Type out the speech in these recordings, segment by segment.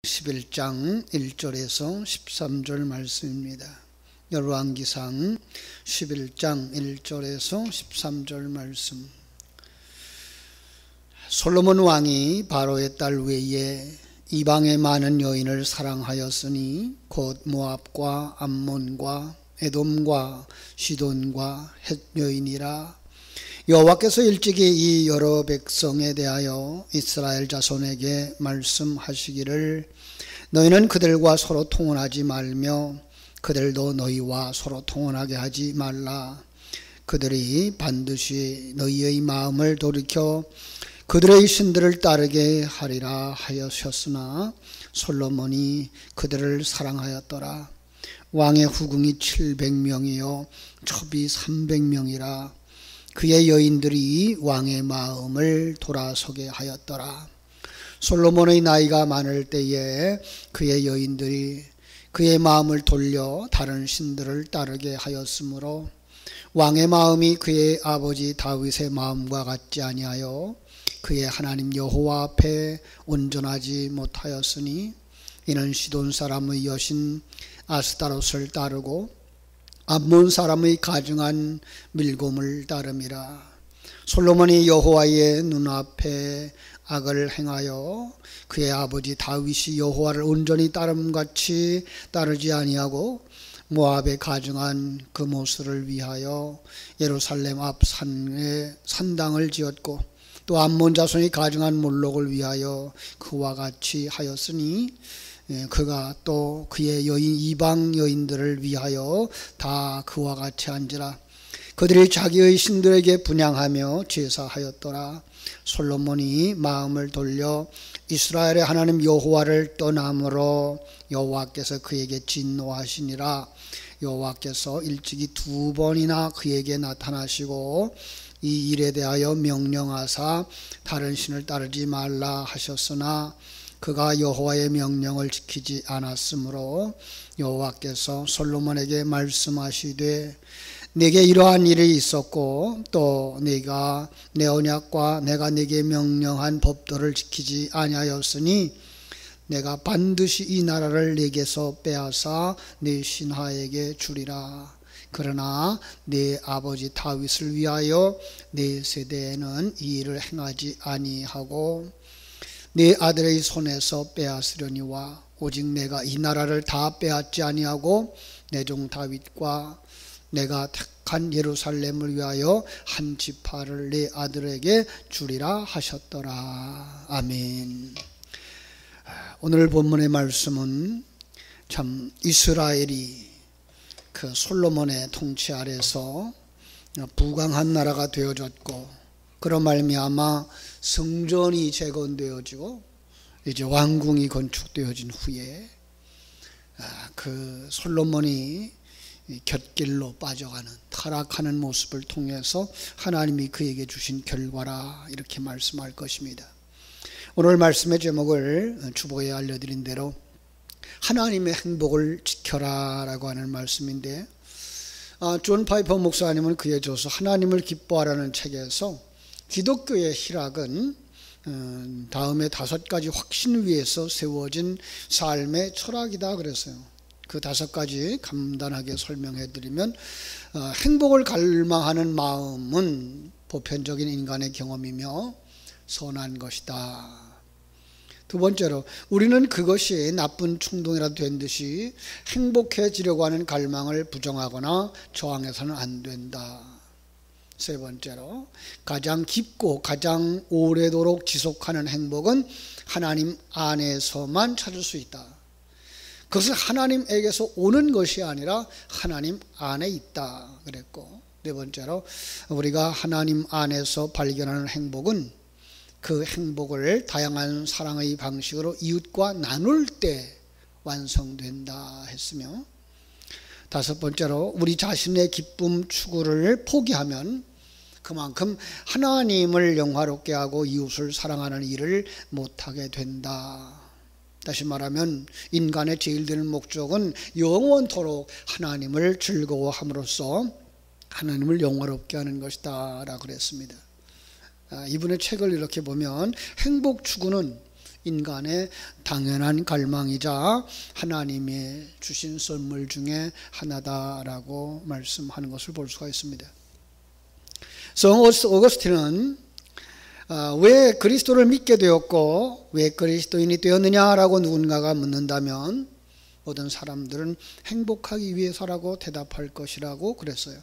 11장 1절에서 13절 말씀입니다. 열왕기상 11장 1절에서 13절 말씀. 솔로몬 왕이 바로의 딸 외에 이방의 많은 여인을 사랑하였으니 곧 모압과 암몬과 에돔과 시돈과 헷 여인이라. 여호와께서 일찍이 이 여러 백성에 대하여 이스라엘 자손에게 말씀하시기를 너희는 그들과 서로 통혼하지 말며 그들도 너희와 서로 통혼하게 하지 말라. 그들이 반드시 너희의 마음을 돌이켜 그들의 신들을 따르게 하리라 하셨으나 솔로몬이 그들을 사랑하였더라. 왕의 후궁이 700명이요 첩이 300명이라. 그의 여인들이 왕의 마음을 돌아서게 하였더라. 솔로몬의 나이가 많을 때에 그의 여인들이 그의 마음을 돌려 다른 신들을 따르게 하였으므로 왕의 마음이 그의 아버지 다윗의 마음과 같지 아니하여 그의 하나님 여호와 앞에 온전하지 못하였으니 이는 시돈 사람의 여신 아스타롯을 따르고 암몬 사람의 가증한 밀곰을 따름이라. 솔로몬이 여호와의 눈앞에 악을 행하여 그의 아버지 다윗이 여호와를 온전히 따름같이 따르지 아니하고 모압에 가증한 그모스를 위하여 예루살렘 앞 산에 산당을 지었고 또 암몬 자손이 가증한 몰록을 위하여 그와 같이 하였으니 그가 또 그의 여인 이방 여인들을 위하여 다 그와 같이 한지라. 그들이 자기의 신들에게 분향하며 제사하였더라. 솔로몬이 마음을 돌려 이스라엘의 하나님 여호와를 떠남으로 여호와께서 그에게 진노하시니라. 여호와께서 일찍이 2번이나 그에게 나타나시고 이 일에 대하여 명령하사 다른 신을 따르지 말라 하셨으나 그가 여호와의 명령을 지키지 않았으므로 여호와께서 솔로몬에게 말씀하시되 내게 이러한 일이 있었고 또 네가 내 언약과 내가 네게 명령한 법도를 지키지 아니하였으니 내가 반드시 이 나라를 네게서 빼앗아 네 신하에게 주리라. 그러나 네 아버지 다윗을 위하여 네 세대에는 이 일을 행하지 아니하고 네 아들의 손에서 빼앗으려니와 오직 내가 이 나라를 다 빼앗지 아니하고 내 종 다윗과 내가 택한 예루살렘을 위하여 한 지파를 네 아들에게 주리라 하셨더라. 아멘. 오늘 본문의 말씀은 참 이스라엘이 그 솔로몬의 통치 아래서 부강한 나라가 되어졌고 그런 말미암아 성전이 재건되어지고 이제 왕궁이 건축되어진 후에 그 솔로몬이 곁길로 빠져가는 타락하는 모습을 통해서 하나님이 그에게 주신 결과라 이렇게 말씀할 것입니다. 오늘 말씀의 제목을 주보에 알려드린 대로 하나님의 행복을 지켜라 라고 하는 말씀인데 존 파이퍼 목사님은 그의 저서 하나님을 기뻐하라는 책에서 기독교의 희락은 다음에 5가지 확신 위에서 세워진 삶의 철학이다 그랬어요. 그 5가지 간단하게 설명해 드리면 행복을 갈망하는 마음은 보편적인 인간의 경험이며 선한 것이다. 두 번째로 우리는 그것이 나쁜 충동이라도 된 듯이 행복해지려고 하는 갈망을 부정하거나 저항해서는 안 된다. 세 번째로 가장 깊고 가장 오래도록 지속하는 행복은 하나님 안에서만 찾을 수 있다. 그것은 하나님에게서 오는 것이 아니라 하나님 안에 있다 그랬고, 네 번째로 우리가 하나님 안에서 발견하는 행복은 그 행복을 다양한 사랑의 방식으로 이웃과 나눌 때 완성된다 했으며, 5번째로 우리 자신의 기쁨 추구를 포기하면 그만큼 하나님을 영화롭게 하고 이웃을 사랑하는 일을 못하게 된다. 다시 말하면 인간의 제일 되는 목적은 영원토록 하나님을 즐거워함으로써 하나님을 영화롭게 하는 것이다 라고 그랬습니다. 이분의 책을 이렇게 보면 행복 추구는 인간의 당연한 갈망이자 하나님의 주신 선물 중에 하나다라고 말씀하는 것을 볼 수가 있습니다. 성 어거스틴은 왜 그리스도를 믿게 되었고 왜 그리스도인이 되었느냐라고 누군가가 묻는다면 모든 사람들은 행복하기 위해서라고 대답할 것이라고 그랬어요.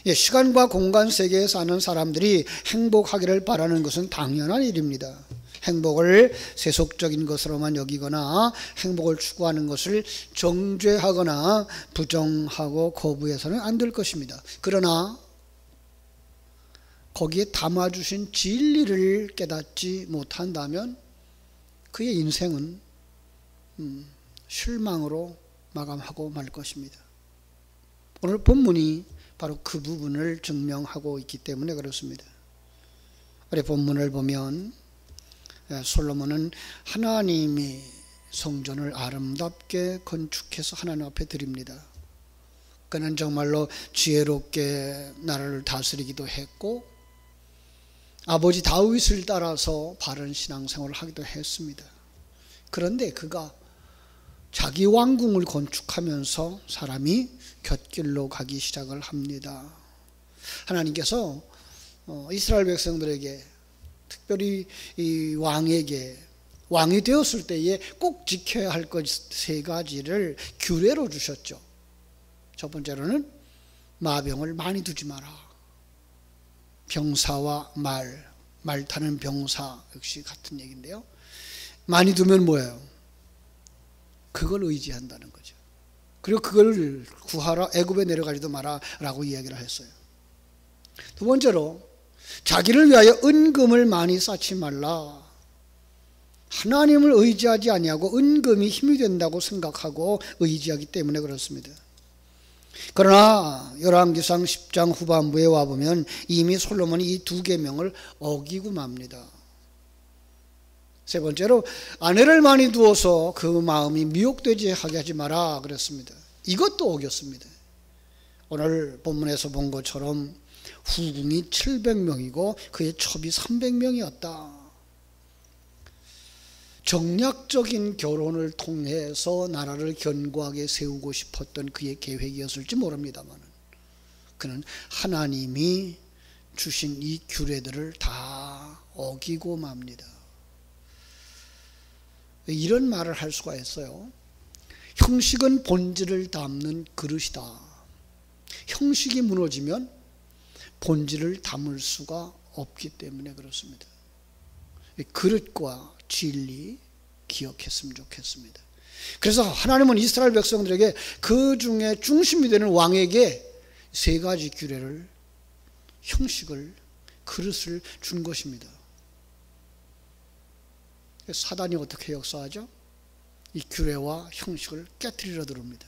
시간과 공간 세계에 사는 사람들이 행복하기를 바라는 것은 당연한 일입니다. 행복을 세속적인 것으로만 여기거나 행복을 추구하는 것을 정죄하거나 부정하고 거부해서는 안 될 것입니다. 그러나 거기에 담아주신 진리를 깨닫지 못한다면 그의 인생은 실망으로 마감하고 말 것입니다. 오늘 본문이 바로 그 부분을 증명하고 있기 때문에 그렇습니다. 우리 본문을 보면 솔로몬은 하나님이 성전을 아름답게 건축해서 하나님 앞에 드립니다. 그는 정말로 지혜롭게 나라를 다스리기도 했고 아버지 다윗을 따라서 바른 신앙생활을 하기도 했습니다. 그런데 그가 자기 왕궁을 건축하면서 사람이 곁길로 가기 시작을 합니다. 하나님께서 이스라엘 백성들에게 특별히 이 왕에게 왕이 되었을 때에 꼭 지켜야 할 것 세 가지를 규례로 주셨죠. 첫 번째로는 마병을 많이 두지 마라. 병사와 말 타는 병사 역시 같은 얘기인데요. 많이 두면 뭐예요? 그걸 의지한다는 거죠. 그리고 그걸 구하라, 애굽에 내려가지도 마라 라고 이야기를 했어요. 두 번째로 자기를 위하여 은금을 많이 쌓지 말라. 하나님을 의지하지 아니하고 은금이 힘이 된다고 생각하고 의지하기 때문에 그렇습니다. 그러나 열왕기상 10장 후반부에 와보면 이미 솔로몬이 이 두 계명을 어기고 맙니다. 세 번째로 아내를 많이 두어서 그 마음이 미혹되지 하게 하지 마라 그랬습니다. 이것도 어겼습니다. 오늘 본문에서 본 것처럼 후궁이 700명이고 그의 첩이 300명이었다. 정략적인 결혼을 통해서 나라를 견고하게 세우고 싶었던 그의 계획이었을지 모릅니다만 그는 하나님이 주신 이 규례들을 다 어기고 맙니다. 이런 말을 할 수가 있어요. 형식은 본질을 담는 그릇이다. 형식이 무너지면 본질을 담을 수가 없기 때문에 그렇습니다. 그릇과 진리 기억했으면 좋겠습니다. 그래서 하나님은 이스라엘 백성들에게 그 중에 중심이 되는 왕에게 세 가지 규례를, 형식을, 그릇을 준 것입니다. 사단이 어떻게 역사하죠? 이 규례와 형식을 깨트리려 들어옵니다.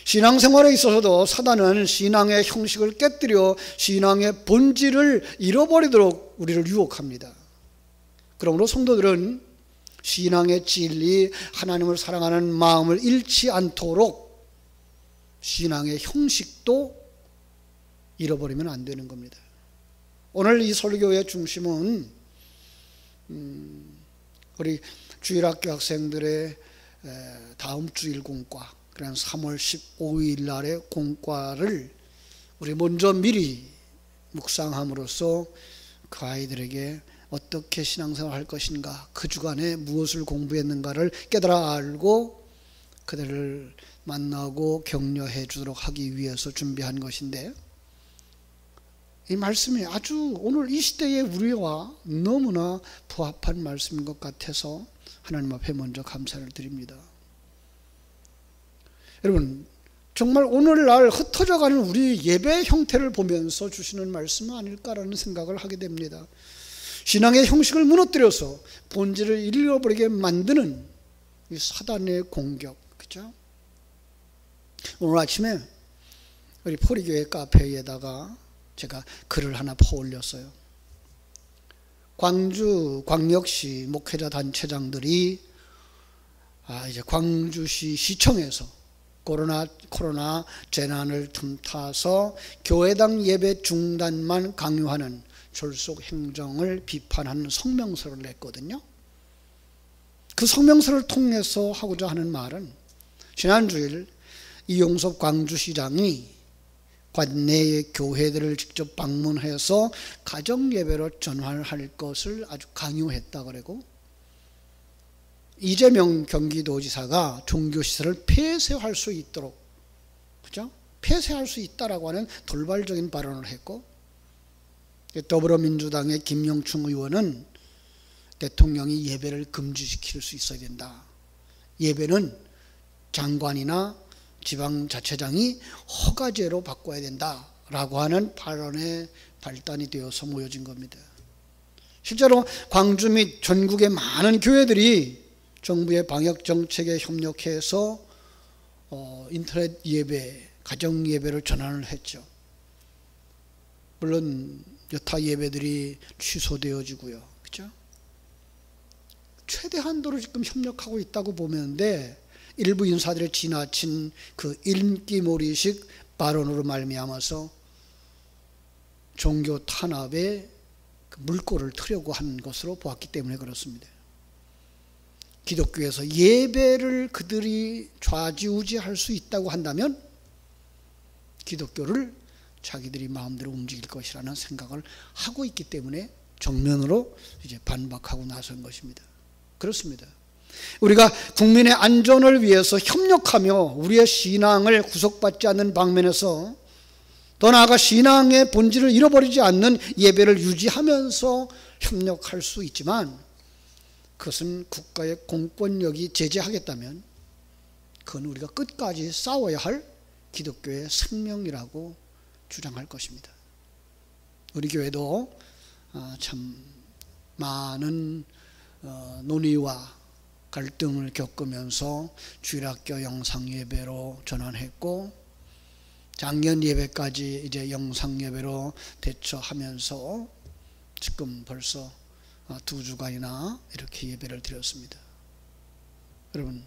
신앙생활에 있어서도 사단은 신앙의 형식을 깨뜨려 신앙의 본질을 잃어버리도록 우리를 유혹합니다. 그러므로 성도들은 신앙의 진리, 하나님을 사랑하는 마음을 잃지 않도록 신앙의 형식도 잃어버리면 안 되는 겁니다. 오늘 이 설교의 중심은 우리 주일학교 학생들의 다음 주일 공과, 그런 3월 15일 날의 공과를 우리 먼저 미리 묵상함으로써 그 아이들에게 어떻게 신앙생활 할 것인가, 그 주간에 무엇을 공부했는가를 깨달아 알고 그들을 만나고 격려해 주도록 하기 위해서 준비한 것인데, 이 말씀이 아주 오늘 이 시대의 우리와 너무나 부합한 말씀인 것 같아서 하나님 앞에 먼저 감사를 드립니다. 여러분, 정말 오늘날 흩어져가는 우리 예배 형태를 보면서 주시는 말씀은 아닐까라는 생각을 하게 됩니다. 신앙의 형식을 무너뜨려서 본질을 잃어버리게 만드는 이 사단의 공격, 그렇죠? 오늘 아침에 우리 포리교회 카페에다가 제가 글을 하나 퍼올렸어요. 광주 광역시 목회자 단체장들이 이제 광주시 시청에서 코로나 재난을 틈타서 교회당 예배 중단만 강요하는 졸속 행정을 비판하는 성명서를 냈거든요. 그 성명서를 통해서 하고자 하는 말은 지난주일 이용섭 광주시장이 관내의 교회들을 직접 방문해서 가정예배로 전환할 것을 아주 강요했다 그러고, 이재명 경기도지사가 종교시설을 폐쇄할 수 있도록, 그죠? 폐쇄할 수 있다라고 하는 돌발적인 발언을 했고, 더불어민주당의 김영춘 의원은 대통령이 예배를 금지시킬 수 있어야 된다. 예배는 장관이나 지방자치장이 허가제로 바꿔야 된다라고 하는 발언에 발단이 되어서 모여진 겁니다. 실제로 광주 및 전국의 많은 교회들이 정부의 방역정책에 협력해서 인터넷 예배, 가정 예배를 전환을 했죠. 물론 여타 예배들이 취소되어지고요, 그렇죠? 최대한도로 지금 협력하고 있다고 보는데, 일부 인사들의 지나친 그 인기몰이식 발언으로 말미암아서 종교 탄압에 그 물꼬를 트려고 한 것으로 보았기 때문에 그렇습니다. 기독교에서 예배를 그들이 좌지우지할 수 있다고 한다면 기독교를 자기들이 마음대로 움직일 것이라는 생각을 하고 있기 때문에 정면으로 이제 반박하고 나선 것입니다. 그렇습니다. 우리가 국민의 안전을 위해서 협력하며 우리의 신앙을 구속받지 않는 방면에서, 더 나아가 신앙의 본질을 잃어버리지 않는 예배를 유지하면서 협력할 수 있지만, 그것은 국가의 공권력이 제재하겠다면 그건 우리가 끝까지 싸워야 할 기독교의 생명이라고 주장할 것입니다. 우리 교회도 참 많은 논의와 갈등을 겪으면서 주일학교 영상예배로 전환했고, 작년 예배까지 이제 영상예배로 대처하면서 지금 벌써 2주간이나 이렇게 예배를 드렸습니다. 여러분,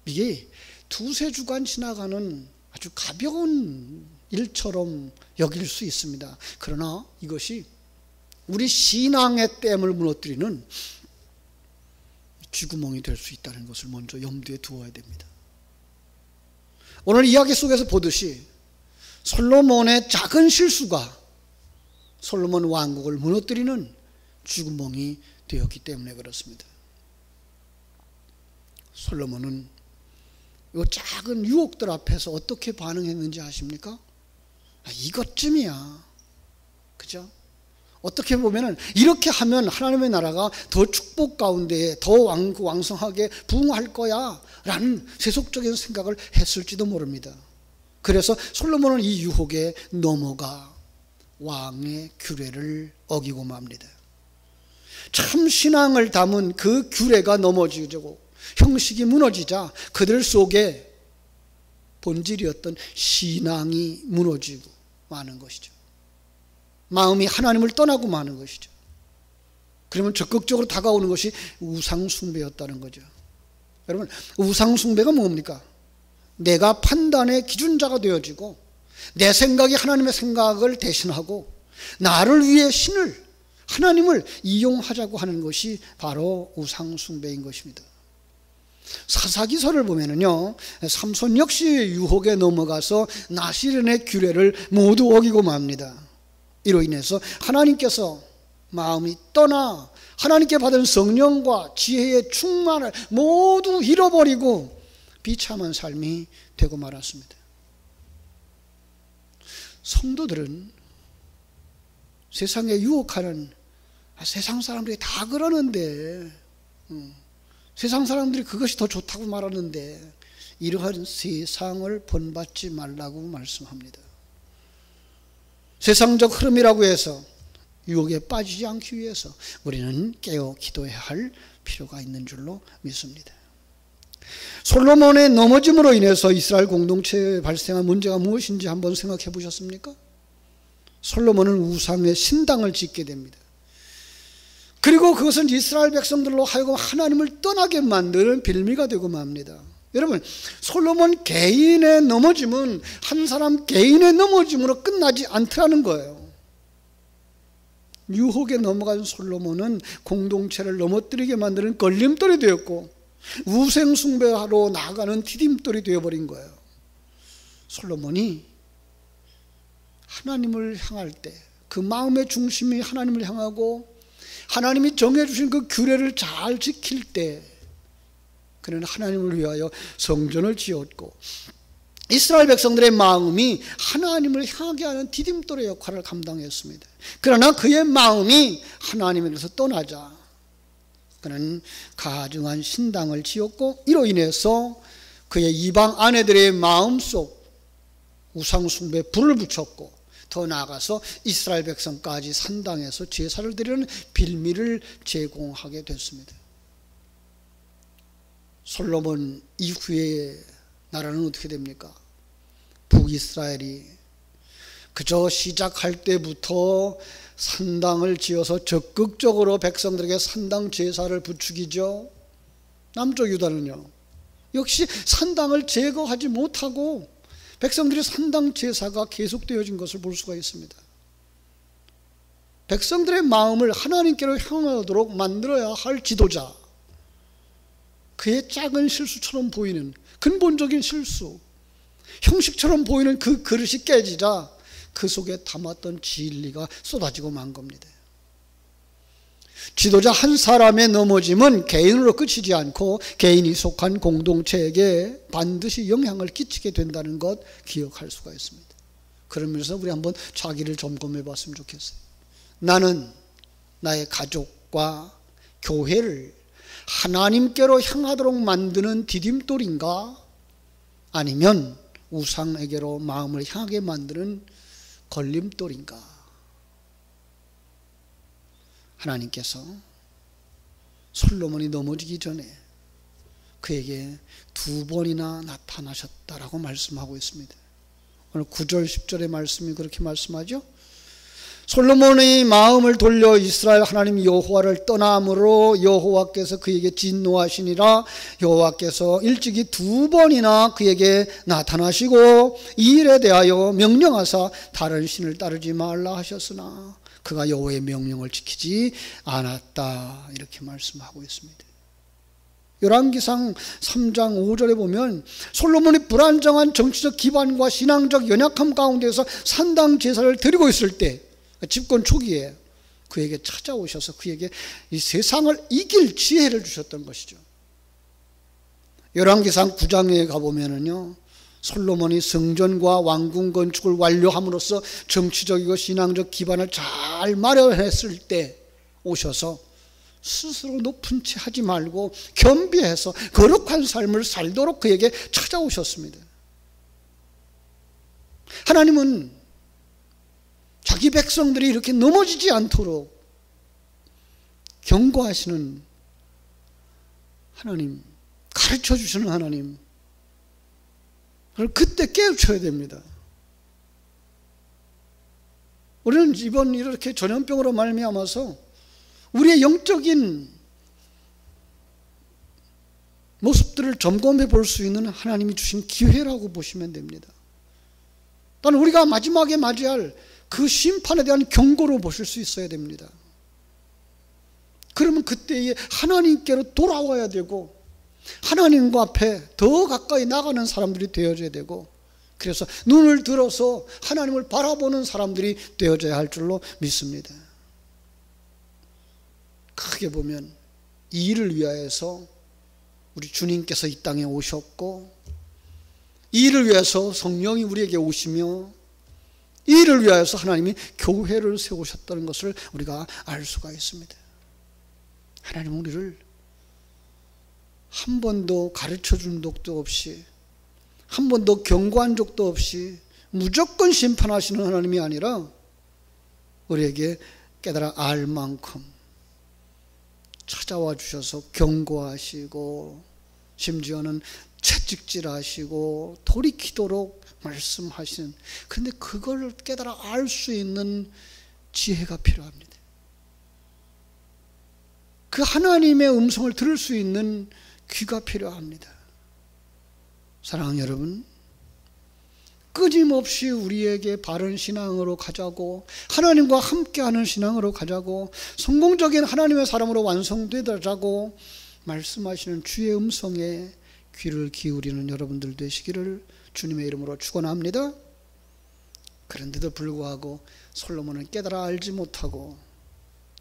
이게 2-3주간 지나가는 아주 가벼운 일처럼 여길 수 있습니다. 그러나 이것이 우리 신앙의 댐을 무너뜨리는 쥐구멍이 될 수 있다는 것을 먼저 염두에 두어야 됩니다. 오늘 이야기 속에서 보듯이 솔로몬의 작은 실수가 솔로몬 왕국을 무너뜨리는 쥐구멍이 되었기 때문에 그렇습니다. 솔로몬은 이 작은 유혹들 앞에서 어떻게 반응했는지 아십니까? 이것쯤이야, 그죠? 어떻게 보면은 이렇게 하면 하나님의 나라가 더 축복 가운데 더 왕성하게 부흥할 거야 라는 세속적인 생각을 했을지도 모릅니다. 그래서 솔로몬은 이 유혹에 넘어가 왕의 규례를 어기고 맙니다. 참 신앙을 담은 그 규례가 넘어지고 형식이 무너지자 그들 속에 본질이었던 신앙이 무너지고 마는 것이죠. 마음이 하나님을 떠나고 마는 것이죠. 그러면 적극적으로 다가오는 것이 우상숭배였다는 거죠. 여러분, 우상숭배가 뭡니까? 내가 판단의 기준자가 되어지고 내 생각이 하나님의 생각을 대신하고 나를 위해 하나님을 이용하자고 하는 것이 바로 우상숭배인 것입니다. 사사기서를 보면은요, 삼손 역시 유혹에 넘어가서 나시른의 규례를 모두 어기고 맙니다. 이로 인해서 하나님께서 마음이 떠나 하나님께 받은 성령과 지혜의 충만을 모두 잃어버리고 비참한 삶이 되고 말았습니다. 성도들은 세상에 유혹하는 세상 사람들이 다 그러는데, 세상 사람들이 그것이 더 좋다고 말하는데 이러한 세상을 본받지 말라고 말씀합니다. 세상적 흐름이라고 해서 유혹에 빠지지 않기 위해서 우리는 깨어 기도해야 할 필요가 있는 줄로 믿습니다. 솔로몬의 넘어짐으로 인해서 이스라엘 공동체에 발생한 문제가 무엇인지 한번 생각해 보셨습니까? 솔로몬은 우상의 신당을 짓게 됩니다. 그리고 그것은 이스라엘 백성들로 하여금 하나님을 떠나게 만드는 빌미가 되고 맙니다. 여러분, 솔로몬 개인의 넘어짐은 한 사람 개인의 넘어짐으로 끝나지 않더라는 거예요. 유혹에 넘어간 솔로몬은 공동체를 넘어뜨리게 만드는 걸림돌이 되었고 우상 숭배하러 나가는 디딤돌이 되어버린 거예요. 솔로몬이 하나님을 향할 때 그 마음의 중심이 하나님을 향하고 하나님이 정해주신 그 규례를 잘 지킬 때 그는 하나님을 위하여 성전을 지었고 이스라엘 백성들의 마음이 하나님을 향하게 하는 디딤돌의 역할을 감당했습니다. 그러나 그의 마음이 하나님에게서 떠나자 그는 가증한 신당을 지었고 이로 인해서 그의 이방 아내들의 마음속 우상 숭배에 불을 붙였고 더 나아가서 이스라엘 백성까지 산당에서 제사를 드리는 빌미를 제공하게 됐습니다. 솔로몬 이후에 나라는 어떻게 됩니까? 북이스라엘이 그저 시작할 때부터 산당을 지어서 적극적으로 백성들에게 산당 제사를 부추기죠. 남쪽 유다는요, 역시 산당을 제거하지 못하고 백성들의 산당 제사가 계속되어진 것을 볼 수가 있습니다. 백성들의 마음을 하나님께로 향하도록 만들어야 할 지도자, 그의 작은 실수처럼 보이는 근본적인 실수, 형식처럼 보이는 그 그릇이 깨지자 그 속에 담았던 진리가 쏟아지고 만 겁니다. 지도자 한 사람의 넘어짐은 개인으로 그치지 않고 개인이 속한 공동체에게 반드시 영향을 끼치게 된다는 것 기억할 수가 있습니다. 그러면서 우리 한번 자기를 점검해 봤으면 좋겠어요. 나는 나의 가족과 교회를 하나님께로 향하도록 만드는 디딤돌인가? 아니면 우상에게로 마음을 향하게 만드는 걸림돌인가? 하나님께서 솔로몬이 넘어지기 전에 그에게 2번이나 나타나셨다라고 말씀하고 있습니다. 오늘 9절 10절의 말씀이 그렇게 말씀하죠. 솔로몬의 마음을 돌려 이스라엘 하나님 여호와를 떠남으로 여호와께서 그에게 진노하시니라. 여호와께서 일찍이 2번이나 그에게 나타나시고 이 일에 대하여 명령하사 다른 신을 따르지 말라 하셨으나 그가 여호와의 명령을 지키지 않았다, 이렇게 말씀하고 있습니다. 열왕기상 3장 5절에 보면 솔로몬이 불안정한 정치적 기반과 신앙적 연약함 가운데서 산당 제사를 드리고 있을 때 집권 초기에 그에게 찾아오셔서 그에게 이 세상을 이길 지혜를 주셨던 것이죠. 열왕기상 9장에 가보면은요, 솔로몬이 성전과 왕궁 건축을 완료함으로써 정치적이고 신앙적 기반을 잘 마련했을 때 오셔서 스스로 높은 채 하지 말고 겸비해서 거룩한 삶을 살도록 그에게 찾아오셨습니다. 하나님은 자기 백성들이 이렇게 넘어지지 않도록 경고하시는 하나님, 가르쳐 주시는 하나님, 그때 깨우쳐야 됩니다. 우리는 이번 이렇게 전염병으로 말미암아서 우리의 영적인 모습들을 점검해 볼 수 있는 하나님이 주신 기회라고 보시면 됩니다. 또는 우리가 마지막에 맞이할 그 심판에 대한 경고로 보실 수 있어야 됩니다. 그러면 그때에 하나님께로 돌아와야 되고 하나님과 앞에 더 가까이 나가는 사람들이 되어져야 되고, 그래서 눈을 들어서 하나님을 바라보는 사람들이 되어져야 할 줄로 믿습니다. 크게 보면 이 일을 위하여서 우리 주님께서 이 땅에 오셨고, 이 일을 위해서 성령이 우리에게 오시며, 이 일을 위하여서 하나님이 교회를 세우셨다는 것을 우리가 알 수가 있습니다. 하나님은 우리를 한 번도 가르쳐준 적도 없이, 한 번도 경고한 적도 없이 무조건 심판하시는 하나님이 아니라 우리에게 깨달아 알 만큼 찾아와 주셔서 경고하시고, 심지어는 채찍질하시고 돌이키도록 말씀하시는, 그런데 그걸 깨달아 알 수 있는 지혜가 필요합니다. 그 하나님의 음성을 들을 수 있는 귀가 필요합니다. 사랑하는 여러분, 끊임없이 우리에게 바른 신앙으로 가자고, 하나님과 함께하는 신앙으로 가자고, 성공적인 하나님의 사람으로 완성되자고 말씀하시는 주의 음성에 귀를 기울이는 여러분들 되시기를 주님의 이름으로 축원합니다. 그런데도 불구하고 솔로몬은 깨달아 알지 못하고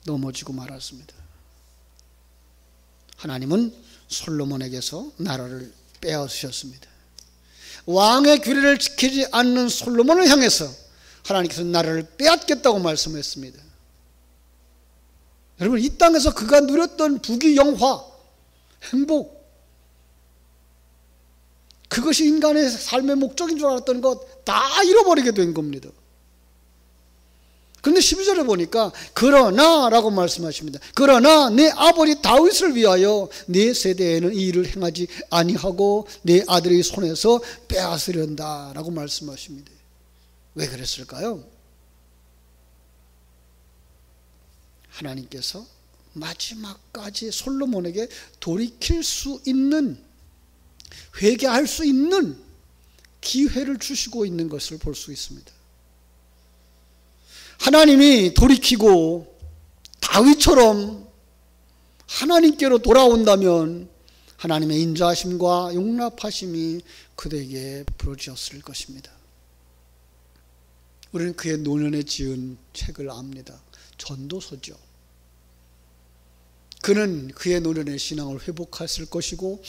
넘어지고 말았습니다. 하나님은 솔로몬에게서 나라를 빼앗으셨습니다. 왕의 규례를 지키지 않는 솔로몬을 향해서 하나님께서 나라를 빼앗겠다고 말씀했습니다. 여러분, 이 땅에서 그가 누렸던 부귀 영화, 행복, 그것이 인간의 삶의 목적인 줄 알았던 것 다 잃어버리게 된 겁니다. 그런데 12절에 보니까 그러나 라고 말씀하십니다. 그러나 내 아버지 다윗을 위하여 내 세대에는 이 일을 행하지 아니하고 내 아들의 손에서 빼앗으련다 라고 말씀하십니다. 왜 그랬을까요? 하나님께서 마지막까지 솔로몬에게 돌이킬 수 있는, 회개할 수 있는 기회를 주시고 있는 것을 볼 수 있습니다. 하나님이 돌이키고 다윗처럼 하나님께로 돌아온다면 하나님의 인자하심과 용납하심이 그에게 부러졌을 것입니다. 우리는 그의 노년에 지은 책을 압니다. 전도서죠. 그는 그의 노년의 신앙을 회복했을 것이고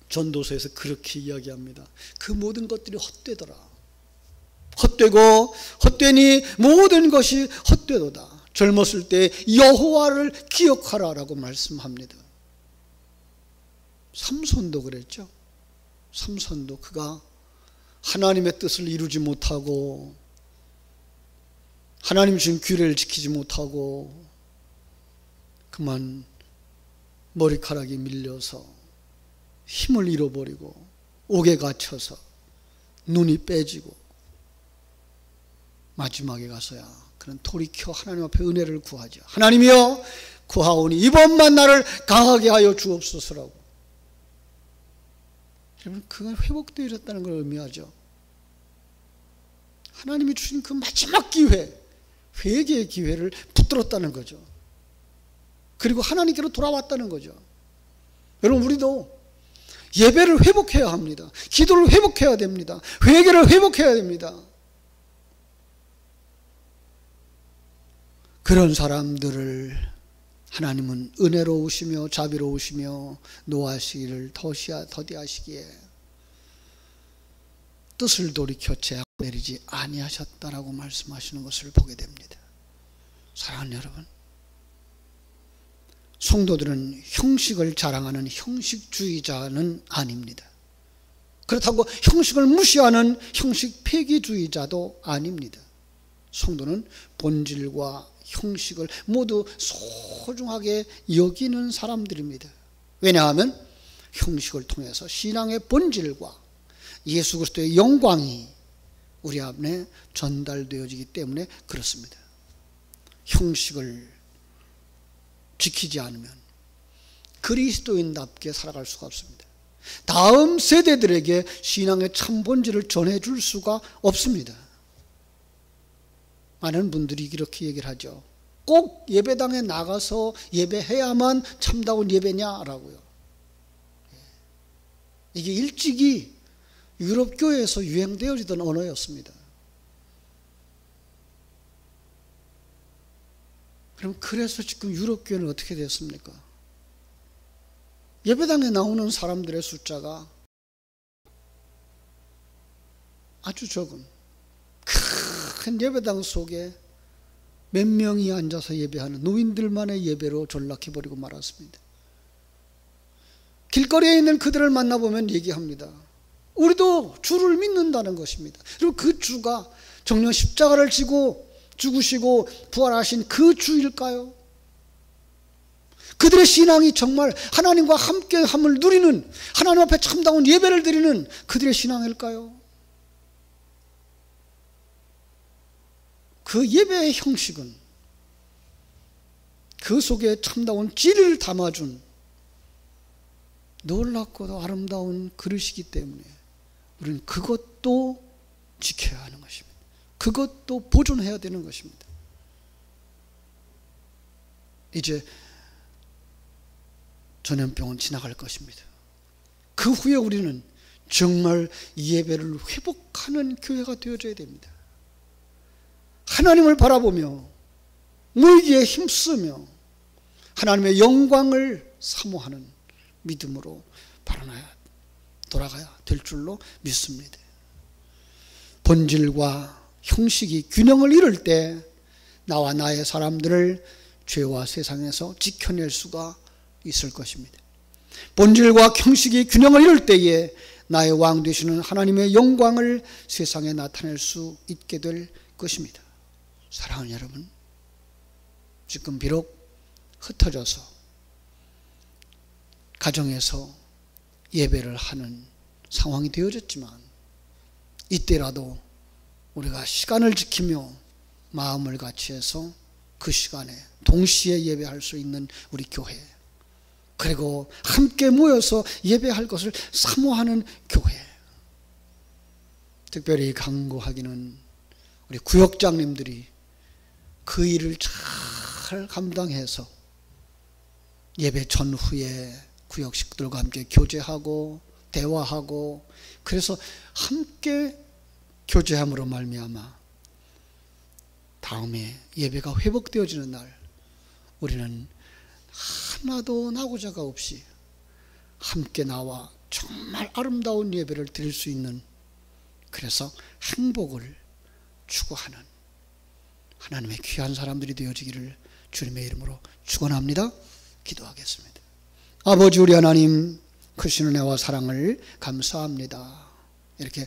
전도서에서 그렇게 이야기합니다. 그 모든 것들이 헛되더라. 헛되고 헛되니 모든 것이 헛되도다. 젊었을 때 여호와를 기억하라라고 말씀합니다. 삼손도 그랬죠. 삼손도 그가 하나님의 뜻을 이루지 못하고 하나님 주신 규례를 지키지 못하고 그만 머리카락이 밀려서 힘을 잃어버리고 옥에 갇혀서 눈이 빼지고 마지막에 가서야 그는 돌이켜 하나님 앞에 은혜를 구하죠. 하나님이여 구하오니 이번만 나를 강하게 하여 주옵소서라고. 여러분, 그건 회복되어 있었다는 걸 의미하죠. 하나님이 주신 그 마지막 기회, 회개의 기회를 붙들었다는 거죠. 그리고 하나님께로 돌아왔다는 거죠. 여러분, 우리도 예배를 회복해야 합니다. 기도를 회복해야 됩니다. 회개를 회복해야 됩니다. 그런 사람들을 하나님은 은혜로우시며 자비로우시며 노하시기를 더디하시기에 뜻을 돌이켜 재앙 내리지 아니하셨다라고 말씀하시는 것을 보게 됩니다. 사랑하는 여러분, 성도들은 형식을 자랑하는 형식주의자는 아닙니다. 그렇다고 형식을 무시하는 형식 폐기주의자도 아닙니다. 성도는 본질과 형식을 모두 소중하게 여기는 사람들입니다. 왜냐하면 형식을 통해서 신앙의 본질과 예수 그리스도의 영광이 우리 안에 전달되어지기 때문에 그렇습니다. 형식을 지키지 않으면 그리스도인답게 살아갈 수가 없습니다. 다음 세대들에게 신앙의 참 본질을 전해줄 수가 없습니다. 많은 분들이 이렇게 얘기를 하죠. 꼭 예배당에 나가서 예배해야만 참다운 예배냐라고요. 이게 일찍이 유럽 교회에서 유행되어지던 언어였습니다. 그럼 그래서 지금 유럽 교회는 어떻게 됐습니까? 예배당에 나오는 사람들의 숫자가 아주 적은 큰 예배당 속에 몇 명이 앉아서 예배하는 노인들만의 예배로 전락해버리고 말았습니다. 길거리에 있는 그들을 만나보면 얘기합니다. 우리도 주를 믿는다는 것입니다. 그리고 그 주가 정녕 십자가를 지고 죽으시고 부활하신 그 주일까요? 그들의 신앙이 정말 하나님과 함께함을 누리는, 하나님 앞에 참다운 예배를 드리는 그들의 신앙일까요? 그 예배의 형식은 그 속에 참다운 진리를 담아준 놀랍고도 아름다운 그릇이기 때문에 우리는 그것도 지켜야 하는 것입니다. 그것도 보존해야 되는 것입니다. 이제 전염병은 지나갈 것입니다. 그 후에 우리는 정말 예배를 회복하는 교회가 되어져야 됩니다. 하나님을 바라보며 물기에 힘쓰며 하나님의 영광을 사모하는 믿음으로 돌아가야 될 줄로 믿습니다. 본질과 형식이 균형을 이룰 때 나와 나의 사람들을 죄와 세상에서 지켜낼 수가 있을 것입니다. 본질과 형식이 균형을 이룰 때에 나의 왕 되시는 하나님의 영광을 세상에 나타낼 수 있게 될 것입니다. 사랑하는 여러분, 지금 비록 흩어져서 가정에서 예배를 하는 상황이 되어졌지만 이때라도 우리가 시간을 지키며 마음을 같이해서 그 시간에 동시에 예배할 수 있는 우리 교회, 그리고 함께 모여서 예배할 것을 사모하는 교회, 특별히 강구하기는 우리 구역장님들이 그 일을 잘 감당해서 예배 전후에 구역 식구들과 함께 교제하고 대화하고, 그래서 함께 교제함으로 말미암아 다음에 예배가 회복되어지는 날 우리는 하나도 나고자가 없이 함께 나와 정말 아름다운 예배를 드릴 수 있는, 그래서 행복을 추구하는 하나님의 귀한 사람들이 되어지기를 주님의 이름으로 축원합니다. 기도하겠습니다. 아버지 우리 하나님, 크신 은혜와 사랑을 감사합니다. 이렇게